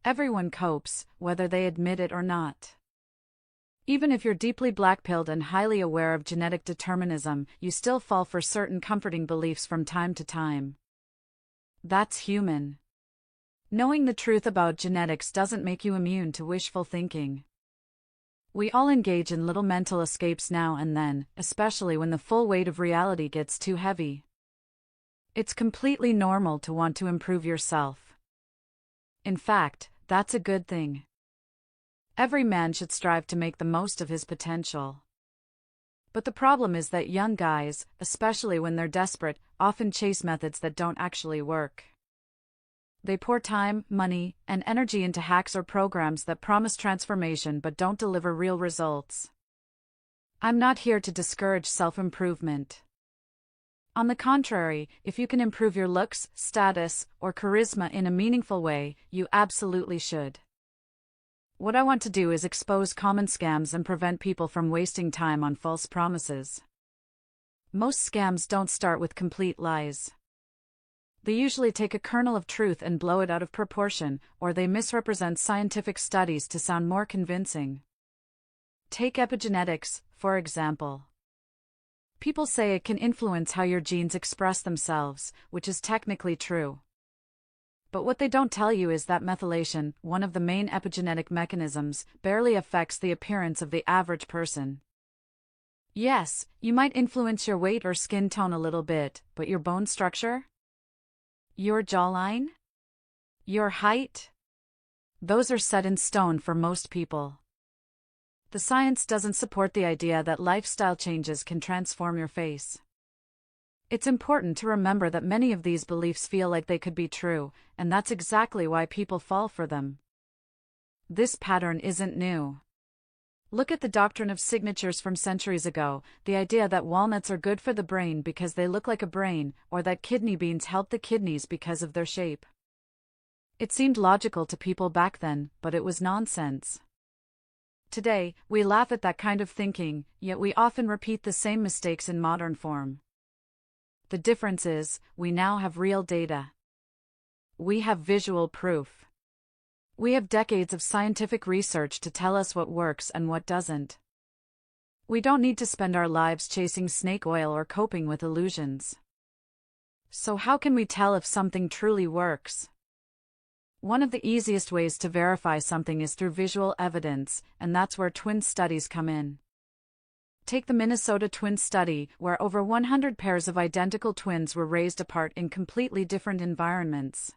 Everyone copes, whether they admit it or not. Even if you're deeply black-pilled and highly aware of genetic determinism, you still fall for certain comforting beliefs from time to time. That's human. Knowing the truth about genetics doesn't make you immune to wishful thinking. We all engage in little mental escapes now and then, especially when the full weight of reality gets too heavy. It's completely normal to want to improve yourself. In fact, that's a good thing. Every man should strive to make the most of his potential. But the problem is that young guys, especially when they're desperate, often chase methods that don't actually work. They pour time, money, and energy into hacks or programs that promise transformation but don't deliver real results. I'm not here to discourage self-improvement. On the contrary, if you can improve your looks, status, or charisma in a meaningful way, you absolutely should. What I want to do is expose common scams and prevent people from wasting time on false promises. Most scams don't start with complete lies. They usually take a kernel of truth and blow it out of proportion, or they misrepresent scientific studies to sound more convincing. Take epigenetics, for example. People say it can influence how your genes express themselves, which is technically true. But what they don't tell you is that methylation, one of the main epigenetic mechanisms, barely affects the appearance of the average person. Yes, you might influence your weight or skin tone a little bit, but your bone structure? Your jawline? Your height? Those are set in stone for most people. The science doesn't support the idea that lifestyle changes can transform your face. It's important to remember that many of these beliefs feel like they could be true, and that's exactly why people fall for them. This pattern isn't new. Look at the doctrine of signatures from centuries ago, the idea that walnuts are good for the brain because they look like a brain, or that kidney beans help the kidneys because of their shape. It seemed logical to people back then, but it was nonsense. Today, we laugh at that kind of thinking, yet we often repeat the same mistakes in modern form. The difference is, we now have real data. We have visual proof. We have decades of scientific research to tell us what works and what doesn't. We don't need to spend our lives chasing snake oil or coping with illusions. So how can we tell if something truly works? One of the easiest ways to verify something is through visual evidence, and that's where twin studies come in. Take the Minnesota twin study, where over 100 pairs of identical twins were raised apart in completely different environments.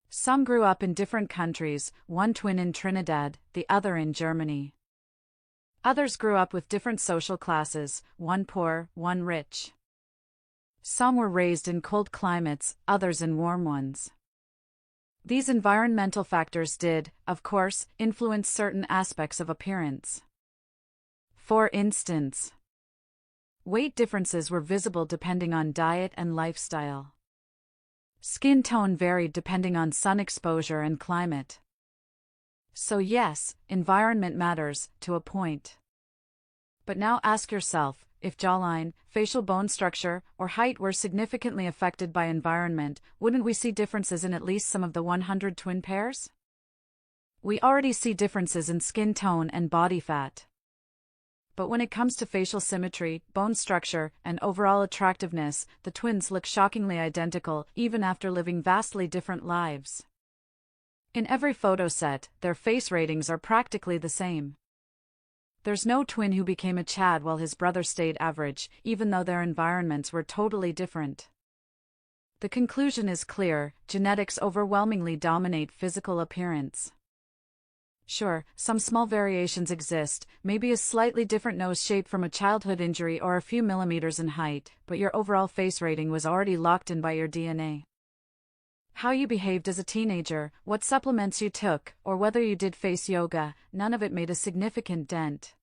Some grew up in different countries, one twin in Trinidad, the other in Germany. Others grew up with different social classes, one poor, one rich. Some were raised in cold climates, others in warm ones. These environmental factors did, of course, influence certain aspects of appearance. For instance, weight differences were visible depending on diet and lifestyle. Skin tone varied depending on sun exposure and climate. So yes, environment matters, to a point. But now ask yourself, if jawline, facial bone structure, or height were significantly affected by environment, wouldn't we see differences in at least some of the 100 twin pairs? We already see differences in skin tone and body fat. But when it comes to facial symmetry, bone structure, and overall attractiveness, the twins look shockingly identical, even after living vastly different lives. In every photo set, their face ratings are practically the same. There's no twin who became a Chad while his brother stayed average, even though their environments were totally different. The conclusion is clear: genetics overwhelmingly dominate physical appearance. Sure, some small variations exist, maybe a slightly different nose shape from a childhood injury or a few millimeters in height, but your overall face rating was already locked in by your DNA. How you behaved as a teenager, what supplements you took, or whether you did face yoga, none of it made a significant dent.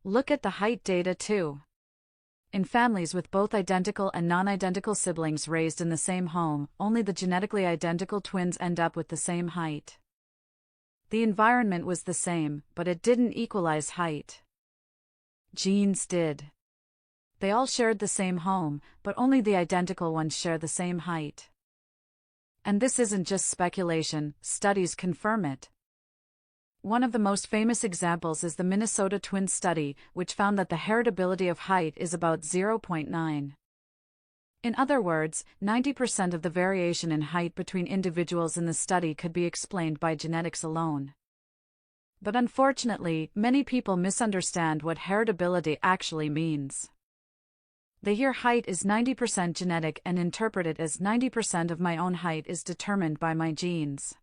Look at the height data too. In families with both identical and non-identical siblings raised in the same home, only the genetically identical twins end up with the same height. The environment was the same, but it didn't equalize height. Genes did. They all shared the same home, but only the identical ones share the same height. And this isn't just speculation, studies confirm it. One of the most famous examples is the Minnesota twin study, which found that the heritability of height is about 0.9. In other words, 90% of the variation in height between individuals in the study could be explained by genetics alone. But unfortunately, many people misunderstand what heritability actually means. They hear height is 90% genetic and interpret it as 90% of my own height is determined by my genes.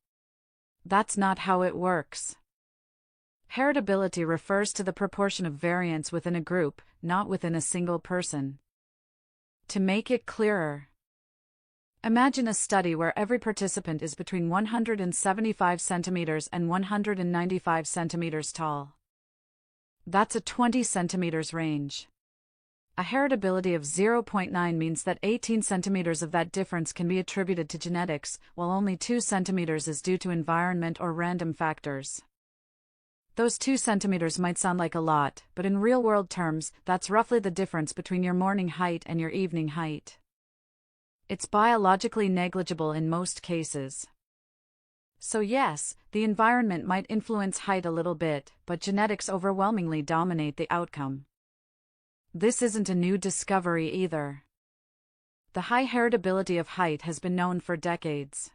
That's not how it works. Heritability refers to the proportion of variance within a group, not within a single person. To make it clearer, imagine a study where every participant is between 175 centimeters and 195 centimeters tall. That's a 20 centimeters range. A heritability of 0.9 means that 18 centimeters of that difference can be attributed to genetics, while only 2 centimeters is due to environment or random factors. Those 2 centimeters might sound like a lot, but in real-world terms, that's roughly the difference between your morning height and your evening height. It's biologically negligible in most cases. So yes, the environment might influence height a little bit, but genetics overwhelmingly dominate the outcome. This isn't a new discovery either. The high heritability of height has been known for decades.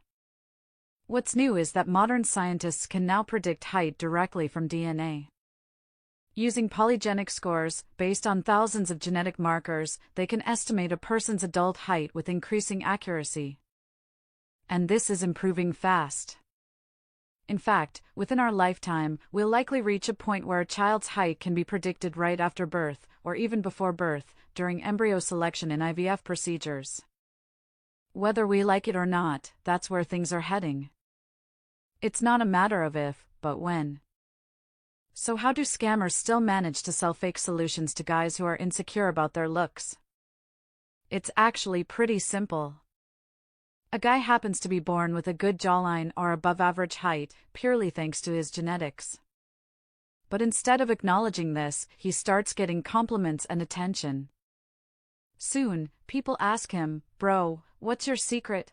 What's new is that modern scientists can now predict height directly from DNA. Using polygenic scores, based on thousands of genetic markers, they can estimate a person's adult height with increasing accuracy. And this is improving fast. In fact, within our lifetime, we'll likely reach a point where a child's height can be predicted right after birth, or even before birth, during embryo selection in IVF procedures. Whether we like it or not, that's where things are heading. It's not a matter of if, but when. So how do scammers still manage to sell fake solutions to guys who are insecure about their looks? It's actually pretty simple. A guy happens to be born with a good jawline or above-average height, purely thanks to his genetics. But instead of acknowledging this, he starts getting compliments and attention. Soon, people ask him, "Bro, what's your secret?"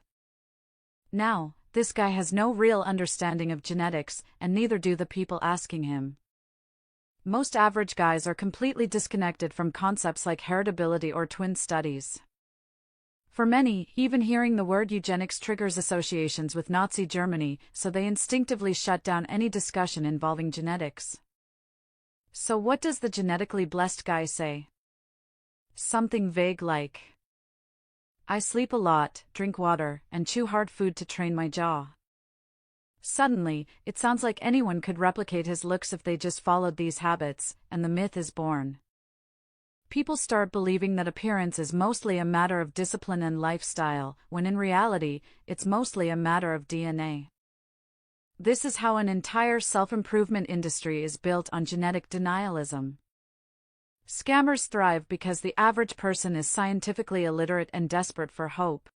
Now, this guy has no real understanding of genetics, and neither do the people asking him. Most average guys are completely disconnected from concepts like heritability or twin studies. For many, even hearing the word eugenics triggers associations with Nazi Germany, so they instinctively shut down any discussion involving genetics. So what does the genetically blessed guy say? Something vague like, "I sleep a lot, drink water, and chew hard food to train my jaw." Suddenly, it sounds like anyone could replicate his looks if they just followed these habits, and the myth is born. People start believing that appearance is mostly a matter of discipline and lifestyle, when in reality, it's mostly a matter of DNA. This is how an entire self-improvement industry is built on genetic denialism. Scammers thrive because the average person is scientifically illiterate and desperate for hope.